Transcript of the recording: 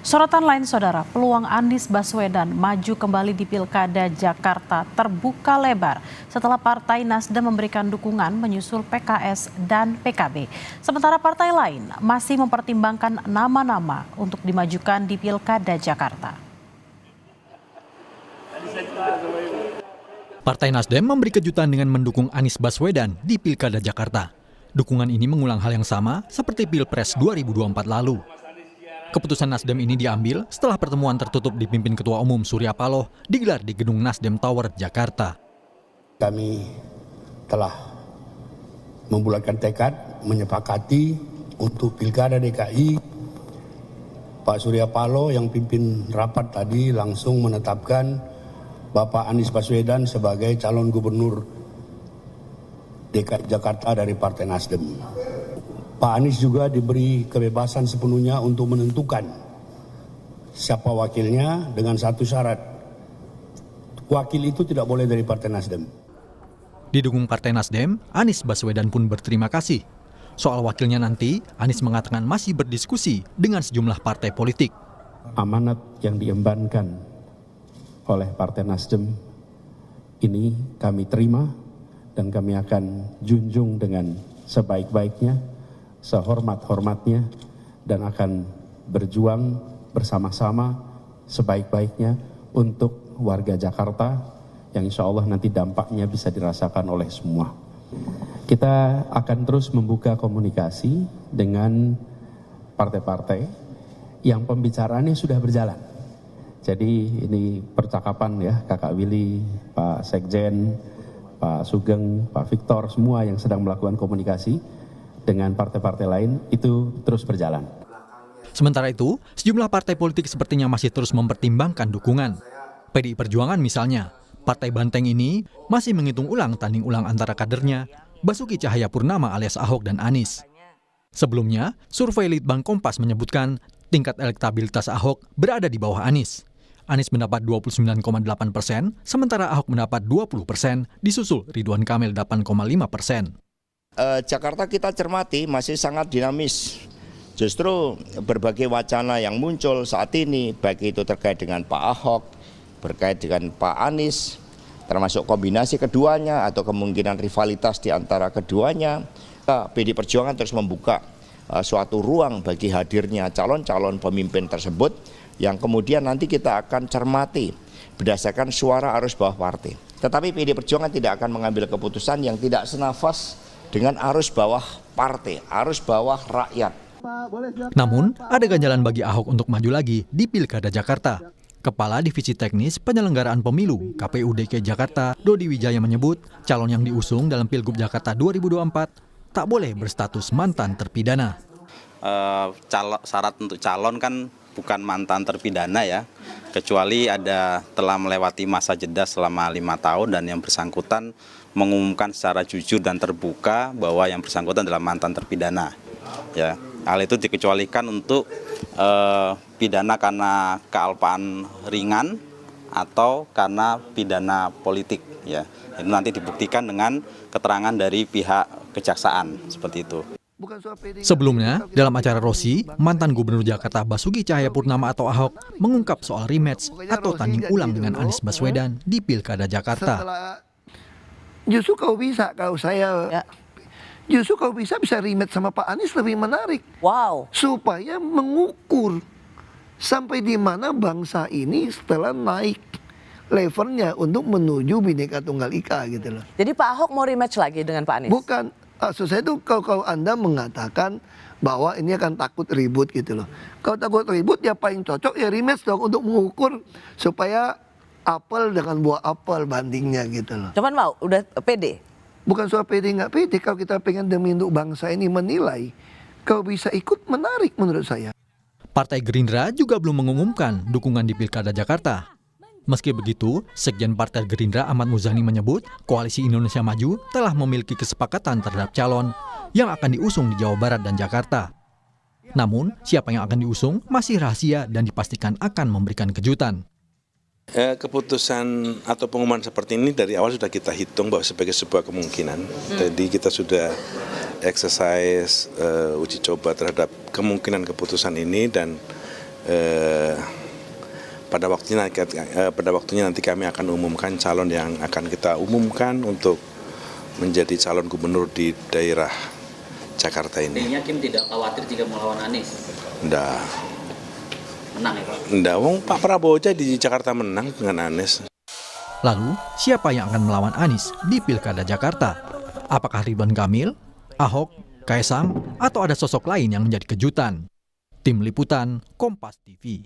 Sorotan lain saudara, peluang Anies Baswedan maju kembali di Pilkada Jakarta terbuka lebar setelah Partai Nasdem memberikan dukungan menyusul PKS dan PKB. Sementara partai lain masih mempertimbangkan nama-nama untuk dimajukan di Pilkada Jakarta. Partai Nasdem memberi kejutan dengan mendukung Anies Baswedan di Pilkada Jakarta. Dukungan ini mengulang hal yang sama seperti Pilpres 2024 lalu. Keputusan Nasdem ini diambil setelah pertemuan tertutup dipimpin Ketua Umum Surya Paloh digelar di Gedung Nasdem Tower, Jakarta. Kami telah membulatkan tekad, menyepakati untuk Pilkada DKI. Pak Surya Paloh yang pimpin rapat tadi langsung menetapkan Bapak Anies Baswedan sebagai calon gubernur DKI Jakarta dari Partai Nasdem. Pak Anies juga diberi kebebasan sepenuhnya untuk menentukan siapa wakilnya dengan satu syarat. Wakil itu tidak boleh dari Partai Nasdem. Didukung Partai Nasdem, Anies Baswedan pun berterima kasih. Soal wakilnya nanti, Anies mengatakan masih berdiskusi dengan sejumlah partai politik. Amanat yang diembankan oleh Partai Nasdem ini kami terima dan kami akan junjung dengan sebaik-baiknya, sehormat-hormatnya, dan akan berjuang bersama-sama sebaik-baiknya untuk warga Jakarta yang insya Allah nanti dampaknya bisa dirasakan oleh semua. Kita akan terus membuka komunikasi dengan partai-partai yang pembicaraannya sudah berjalan. Jadi ini percakapan ya, Kakak Willy, Pak Sekjen, Pak Sugeng, Pak Victor, semua yang sedang melakukan komunikasi dengan partai-partai lain itu terus berjalan. Sementara itu, sejumlah partai politik sepertinya masih terus mempertimbangkan dukungan. PDI Perjuangan misalnya, partai banteng ini masih menghitung ulang tanding ulang antara kadernya, Basuki Cahayapurnama alias Ahok dan Anies. Sebelumnya, survei Litbang Kompas menyebutkan tingkat elektabilitas Ahok berada di bawah Anies. Anies mendapat 29,8%, sementara Ahok mendapat 20%, disusul Ridwan Kamil 8,5%. Jakarta kita cermati masih sangat dinamis. Justru berbagai wacana yang muncul saat ini, baik itu terkait dengan Pak Ahok, berkait dengan Pak Anies, termasuk kombinasi keduanya atau kemungkinan rivalitas di antara keduanya, PDI Perjuangan terus membuka suatu ruang bagi hadirnya calon-calon pemimpin tersebut yang kemudian nanti kita akan cermati berdasarkan suara arus bawah partai. Tetapi PDI Perjuangan tidak akan mengambil keputusan yang tidak senafas dengan arus bawah partai, arus bawah rakyat. Namun, ada ganjalan bagi Ahok untuk maju lagi di Pilkada Jakarta. Kepala Divisi Teknis Penyelenggaraan Pemilu KPU DKI Jakarta, Dodi Wijaya menyebut calon yang diusung dalam Pilgub Jakarta 2024 tak boleh berstatus mantan terpidana. Syarat untuk calon kan bukan mantan terpidana ya, kecuali telah melewati masa jeda selama 5 tahun dan yang bersangkutan mengumumkan secara jujur dan terbuka bahwa yang bersangkutan adalah mantan terpidana. Ya, hal itu dikecualikan untuk pidana karena kealpaan ringan atau karena pidana politik. Ya, itu nanti dibuktikan dengan keterangan dari pihak kejaksaan seperti itu. Sebelumnya, dalam acara Rosi, mantan Gubernur Jakarta Basuki Cahayapurnama atau Ahok mengungkap soal rematch atau tanding ulang dengan Anies Baswedan di Pilkada Jakarta. Justru kalau saya justru kalau bisa rematch sama Pak Anies lebih menarik. Wow. Supaya mengukur sampai di mana bangsa ini setelah naik levelnya untuk menuju Bhinneka Tunggal Ika gitu loh. Jadi Pak Ahok mau rematch lagi dengan Pak Anies? Bukan. Maksud saya itu kalau Anda mengatakan bahwa ini akan takut ribut gitu loh. Kalau takut ribut ya paling cocok ya rematch dong untuk mengukur supaya apel dengan buah apel bandingnya gitu loh. Cuman mau, udah pede? Bukan soal pede nggak pede, kalau kita pengen demi untuk bangsa ini menilai, kalau bisa ikut menarik menurut saya. Partai Gerindra juga belum mengumumkan dukungan di Pilkada Jakarta. Meski begitu, Sekjen Partai Gerindra Ahmad Muzani menyebut Koalisi Indonesia Maju telah memiliki kesepakatan terhadap calon yang akan diusung di Jawa Barat dan Jakarta. Namun, siapa yang akan diusung masih rahasia dan dipastikan akan memberikan kejutan. Keputusan atau pengumuman seperti ini dari awal sudah kita hitung bahwa sebagai sebuah kemungkinan. Jadi kita sudah exercise uji coba terhadap kemungkinan keputusan ini dan pada waktunya nanti kami akan umumkan calon yang akan kita umumkan untuk menjadi calon gubernur di daerah Jakarta ini. Artinya Kim tidak khawatir jika melawan Anies? Enggak. Menang ya Pak? Enggak, Pak Prabowo aja di Jakarta menang dengan Anies. Lalu, siapa yang akan melawan Anies di Pilkada Jakarta? Apakah Ridwan Kamil, Ahok, Kaesang, atau ada sosok lain yang menjadi kejutan? Tim Liputan, Kompas TV.